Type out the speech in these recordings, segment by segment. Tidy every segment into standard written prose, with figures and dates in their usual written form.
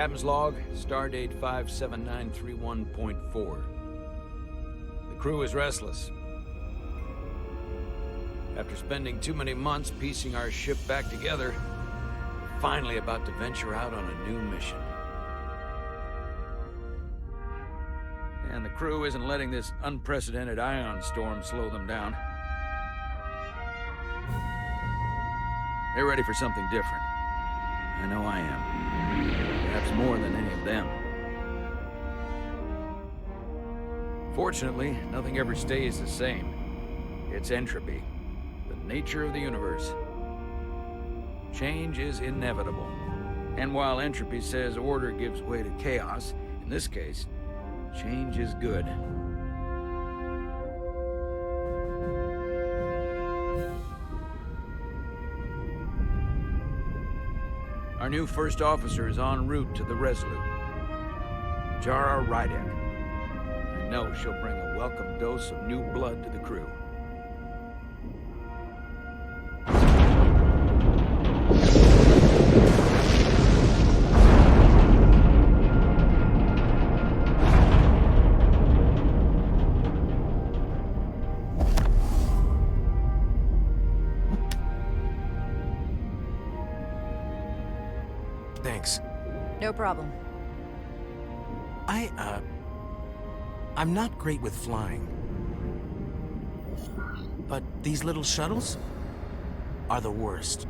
Captain's log, stardate 57931.4. The crew is restless. After spending too many months piecing our ship back together, we're finally about to venture out on a new mission. And the crew isn't letting this unprecedented ion storm slow them down. They're ready for something different. I know I am. Perhaps more than any of them. Fortunately, nothing ever stays the same. It's entropy, the nature of the universe. Change is inevitable. And while entropy says order gives way to chaos, in this case, change is good. Our new first officer is en route to the Resolute. JONAH Rydek. I know she'll bring a welcome dose of new blood to the crew. Thanks. No problem. I'm not great with flying. But these little shuttles are the worst.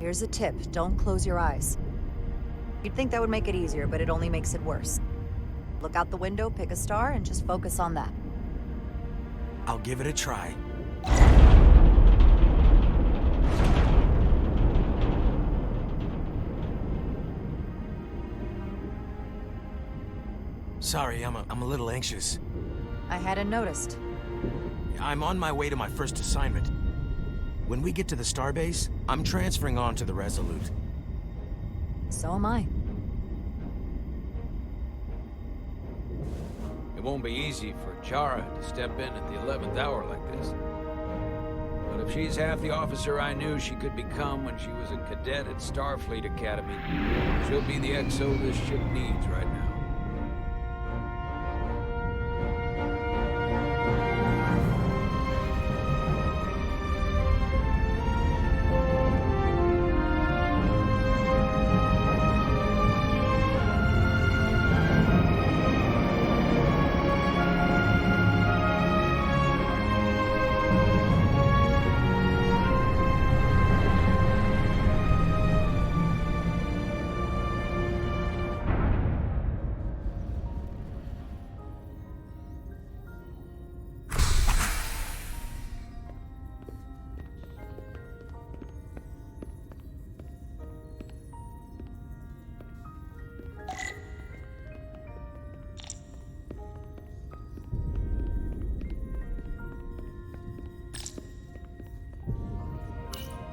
Here's a tip. Don't close your eyes. You'd think that would make it easier, but it only makes it worse. Look out the window, pick a star, and just focus on that. I'll give it a try. Sorry, I'm a little anxious. I hadn't noticed. I'm on my way to my first assignment. When we get to the starbase, I'm transferring on to the Resolute. So am I. It won't be easy for JONAH to step in at the 11th hour like this. But if she's half the officer I knew she could become when she was a cadet at Starfleet Academy, she'll be the XO this ship needs right now.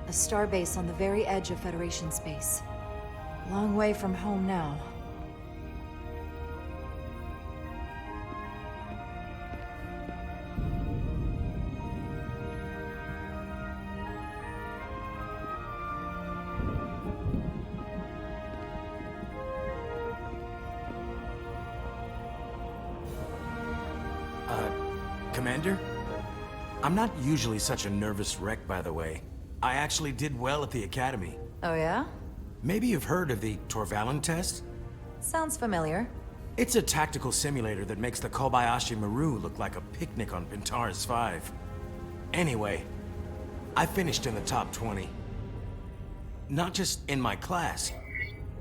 A starbase on the very edge of Federation space. Long way from home now. Commander? I'm not usually such a nervous wreck, by the way. I actually did well at the Academy. Oh yeah? Maybe you've heard of the Torvalin test? Sounds familiar. It's a tactical simulator that makes the Kobayashi Maru look like a picnic on Pintaris 5. Anyway, I finished in the top 20. Not just in my class.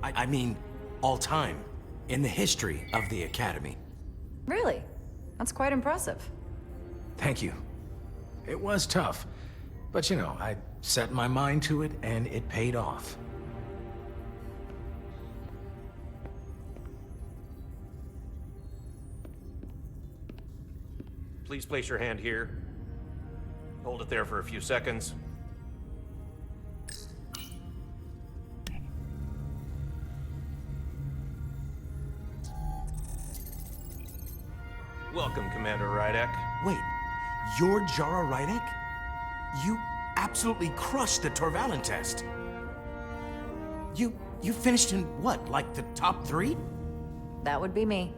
I mean, all time. In the history of the Academy. Really? That's quite impressive. Thank you. It was tough. But you know, I set my mind to it and it paid off. Please place your hand here. Hold it there for a few seconds. Welcome, Commander Rydek. Wait, you're JONAH Rydek? You absolutely crushed the Torvalin test. You finished in what, like the top 3? That would be me.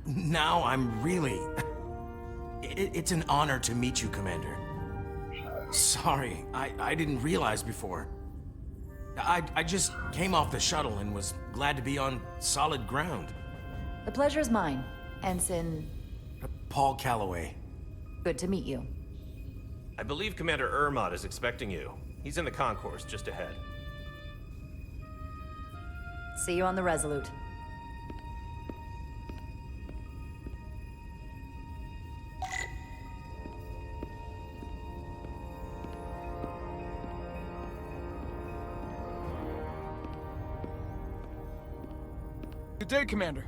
Now I'm really... It's an honor to meet you, Commander. Sorry, I didn't realize before. I just came off the shuttle and was glad to be on solid ground. The pleasure's mine, Ensign. Paul Calloway. Good to meet you. I believe Commander Ermot is expecting you. He's in the concourse just ahead. See you on the Resolute. Good day, Commander.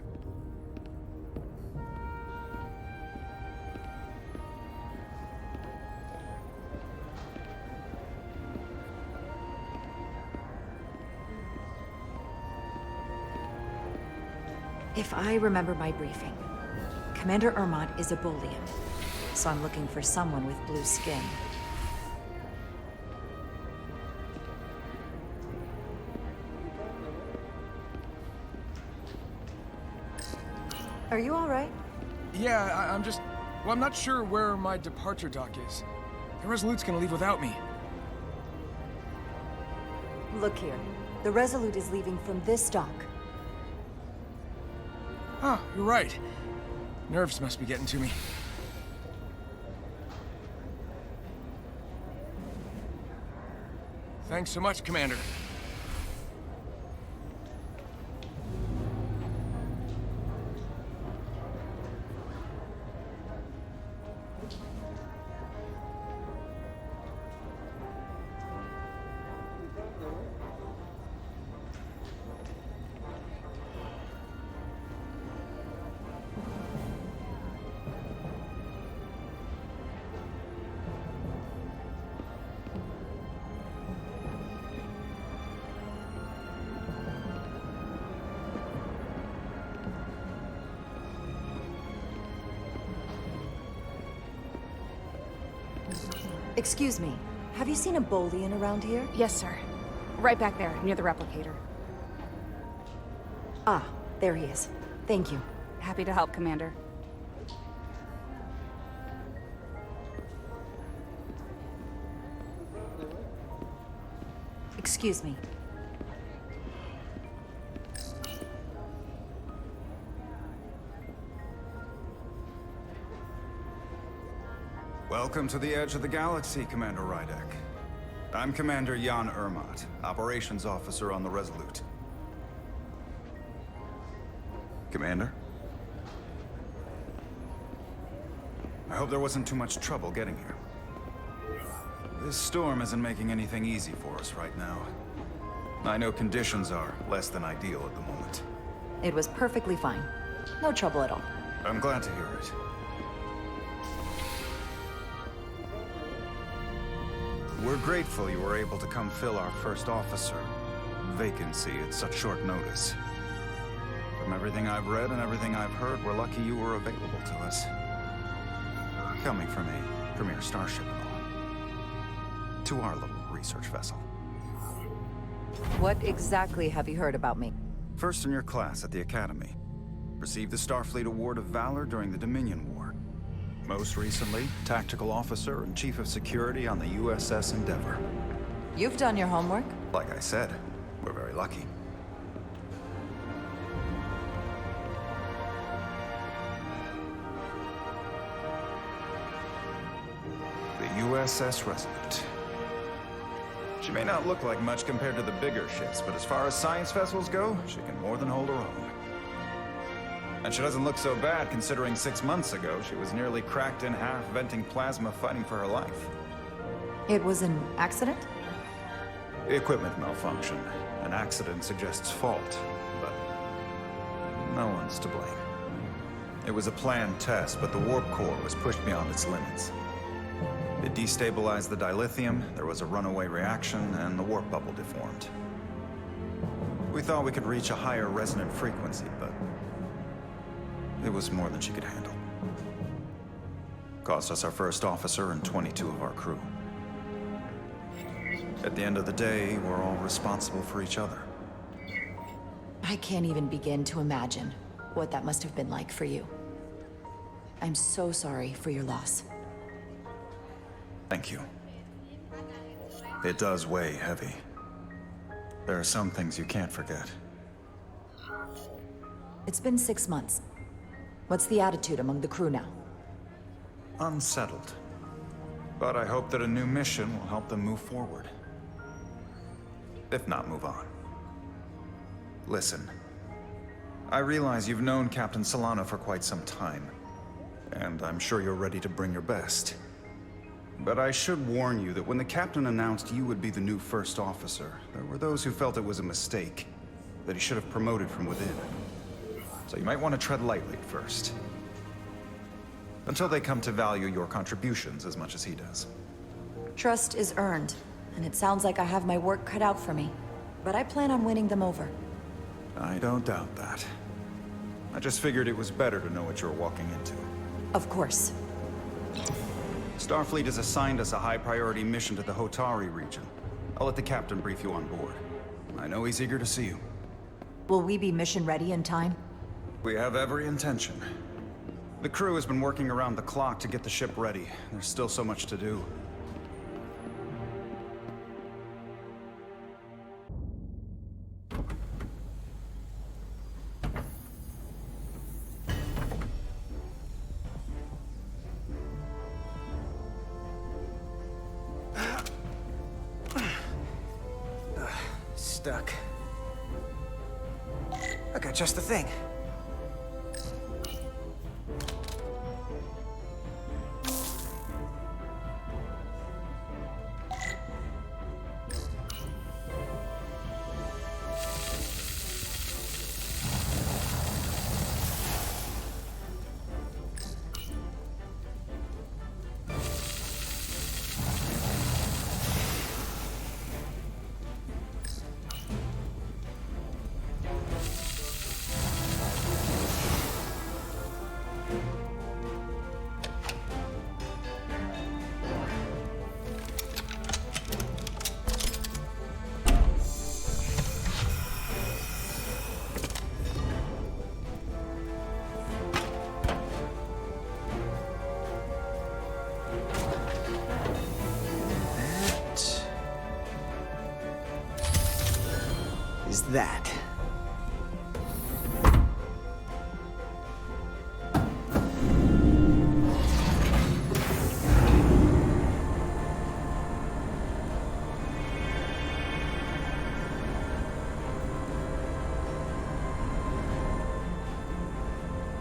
If I remember my briefing, Commander Ermot is a Bolian, so I'm looking for someone with blue skin. Are you all right? Yeah, I'm just... Well, I'm not sure where my departure dock is. The Resolute's gonna leave without me. Look here. The Resolute is leaving from this dock. Oh, you're right. Nerves must be getting to me. Thanks so much, Commander. Excuse me, have you seen a Bolian around here? Yes, sir. Right back there, near the replicator. Ah, there he is. Thank you. Happy to help, Commander. Excuse me. Welcome to the edge of the galaxy, Commander Rydek. I'm Commander Jan Ermot, Operations Officer on the Resolute. Commander? I hope there wasn't too much trouble getting here. This storm isn't making anything easy for us right now. I know conditions are less than ideal at the moment. It was perfectly fine. No trouble at all. I'm glad to hear it. We're grateful you were able to come fill our first officer vacancy at such short notice. From everything I've read and everything I've heard, we're lucky you were available to us. Coming from a premier starship and all. To our little research vessel. What exactly have you heard about me? First in your class at the Academy. Received the Starfleet Award of Valor during the Dominion War. Most recently, Tactical Officer and Chief of Security on the USS Endeavor. You've done your homework? Like I said, we're very lucky. The USS Resurgence. She may not look like much compared to the bigger ships, but as far as science vessels go, she can more than hold her own. And she doesn't look so bad considering 6 months ago she was nearly cracked in half, venting plasma, fighting for her life. It was an accident? Equipment malfunction. An accident suggests fault, but no one's to blame. It was a planned test, but the warp core was pushed beyond its limits. It destabilized the dilithium, there was a runaway reaction, and the warp bubble deformed. We thought we could reach a higher resonant frequency, but it was more than she could handle. Cost us our first officer and 22 of our crew. At the end of the day, we're all responsible for each other. I can't even begin to imagine what that must have been like for you. I'm so sorry for your loss. Thank you. It does weigh heavy. There are some things you can't forget. It's been 6 months. What's the attitude among the crew now? Unsettled. But I hope that a new mission will help them move forward. If not, move on. Listen. I realize you've known Captain Solano for quite some time, and I'm sure you're ready to bring your best. But I should warn you that when the captain announced you would be the new first officer, there were those who felt it was a mistake, that he should have promoted from within. So you might want to tread lightly at first. Until they come to value your contributions as much as he does. Trust is earned, and it sounds like I have my work cut out for me. But I plan on winning them over. I don't doubt that. I just figured it was better to know what you were walking into. Of course. Starfleet has assigned us a high-priority mission to the Hotari region. I'll let the captain brief you on board. I know he's eager to see you. Will we be mission ready in time? We have every intention. The crew has been working around the clock to get the ship ready. There's still so much to do. Stuck. I got just the thing. Is that.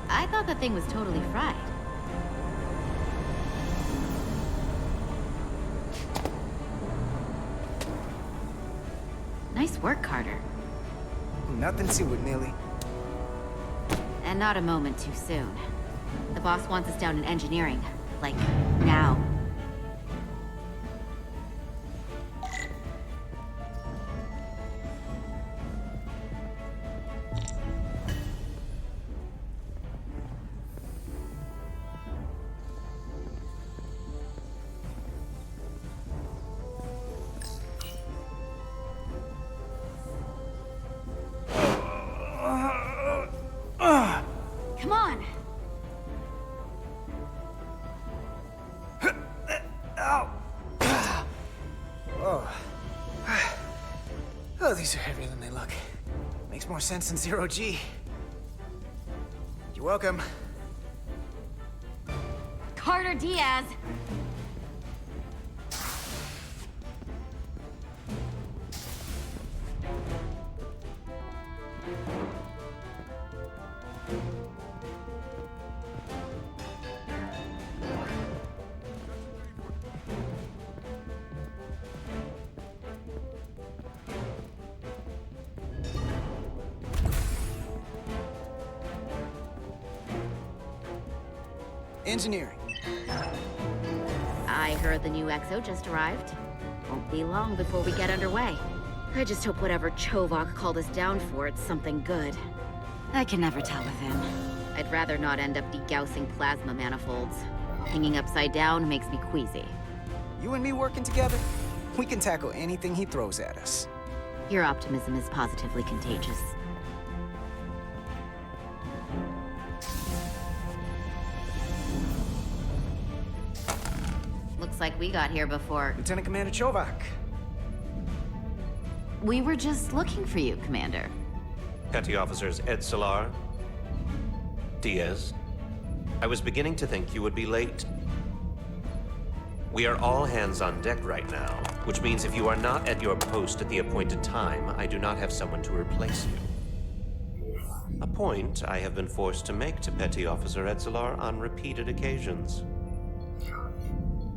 I thought the thing was totally fried. Nice work, Carter. Nothing to it, Millie. And not a moment too soon. The boss wants us down in engineering. Like, now. Come on! Oh, these are heavier than they look. Makes more sense than zero-G. You're welcome. Carter Diaz! Engineering. I heard the new XO just arrived. Won't be long before we get underway. I just hope whatever Chovok called us down for, it's something good. I can never tell with him. I'd rather not end up degaussing plasma manifolds. Hanging upside down makes me queasy. You and me working together? We can tackle anything he throws at us. Your optimism is positively contagious. Looks like we got here before. Lieutenant Commander Chovak. We were just looking for you, Commander. Petty Officers Ed Solar, Diaz. I was beginning to think you would be late. We are all hands on deck right now, which means if you are not at your post at the appointed time, I do not have someone to replace you. A point I have been forced to make to Petty Officer Edzelar on repeated occasions.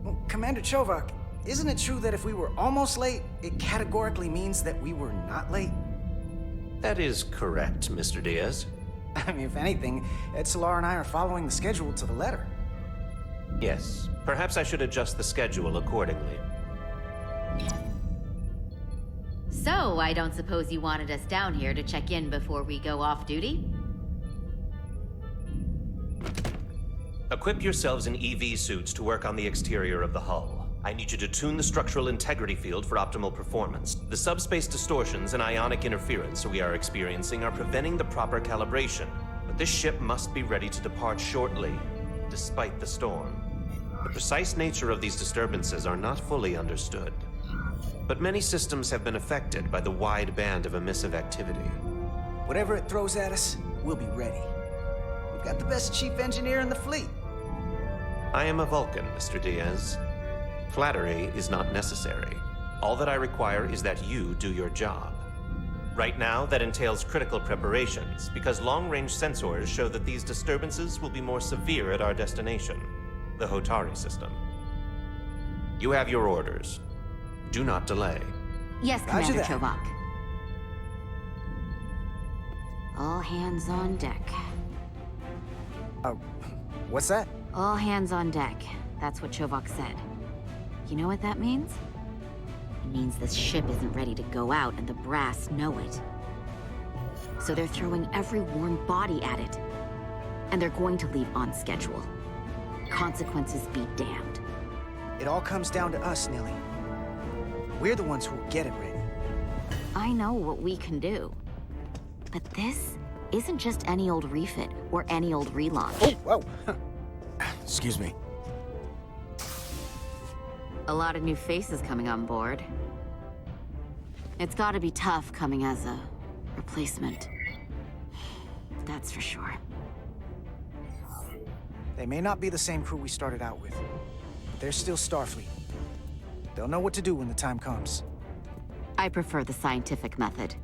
Well, Commander Chovak, isn't it true that if we were almost late, it categorically means that we were not late? That is correct, Mr. Diaz. I mean, if anything, Edzelar and I are following the schedule to the letter. Yes, perhaps I should adjust the schedule accordingly. So, I don't suppose you wanted us down here to check in before we go off duty? Equip yourselves in EV suits to work on the exterior of the hull. I need you to tune the structural integrity field for optimal performance. The subspace distortions and ionic interference we are experiencing are preventing the proper calibration. But this ship must be ready to depart shortly, despite the storm. The precise nature of these disturbances are not fully understood. But many systems have been affected by the wide band of emissive activity. Whatever it throws at us, we'll be ready. We've got the best chief engineer in the fleet. I am a Vulcan, Mr. Diaz. Flattery is not necessary. All that I require is that you do your job. Right now, that entails critical preparations, because long-range sensors show that these disturbances will be more severe at our destination, the Hotari system. You have your orders. Do not delay. Yes, Commander that. Chovak. All hands on deck. What's that? All hands on deck. That's what Chovak said. You know what that means? It means this ship isn't ready to go out and the brass know it. So they're throwing every warm body at it. And they're going to leave on schedule. Consequences be damned. It all comes down to us, Nilly. We're the ones who will get it ready. I know what we can do. But this isn't just any old refit or any old relaunch. Oh, whoa. Excuse me. A lot of new faces coming on board. It's gotta be tough coming as a replacement. That's for sure. They may not be the same crew we started out with, but they're still Starfleet. They'll know what to do when the time comes. I prefer the scientific method.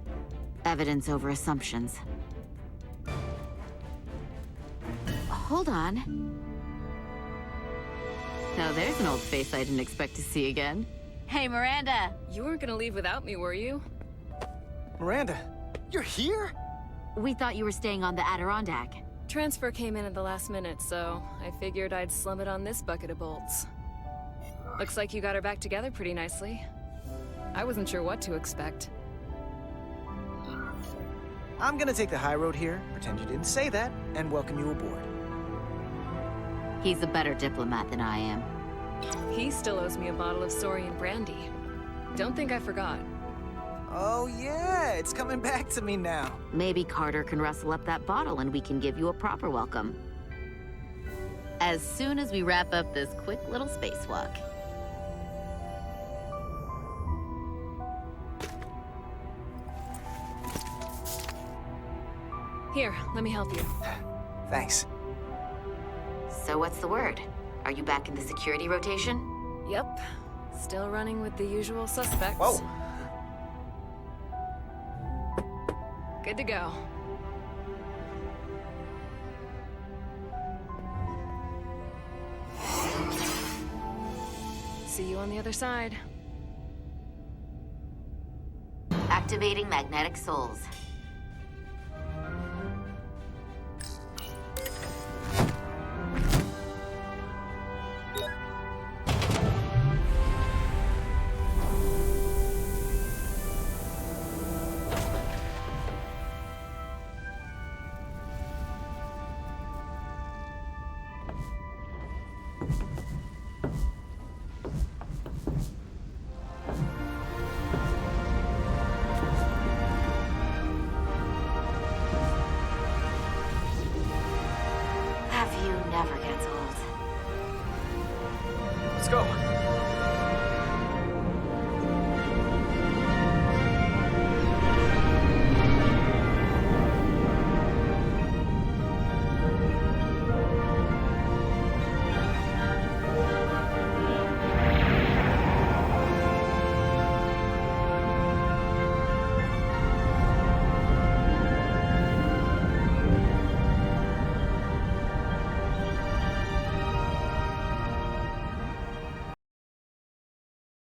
Evidence over assumptions. Hold on. Now there's an old face I didn't expect to see again. Hey, Miranda! You weren't gonna leave without me, were you? Miranda, you're here? We thought you were staying on the Adirondack. Transfer came in at the last minute, so I figured I'd slum it on this bucket of bolts. Looks like you got her back together pretty nicely. I wasn't sure what to expect. I'm gonna take the high road here, pretend you didn't say that, and welcome you aboard. He's a better diplomat than I am. He still owes me a bottle of Saurian brandy. Don't think I forgot. Oh yeah, it's coming back to me now. Maybe Carter can rustle up that bottle and we can give you a proper welcome. As soon as we wrap up this quick little spacewalk. Here, let me help you. Thanks. So what's the word? Are you back in the security rotation? Yep. Still running with the usual suspects. Whoa! Good to go. See you on the other side. Activating magnetic souls. never gets old. Let's go.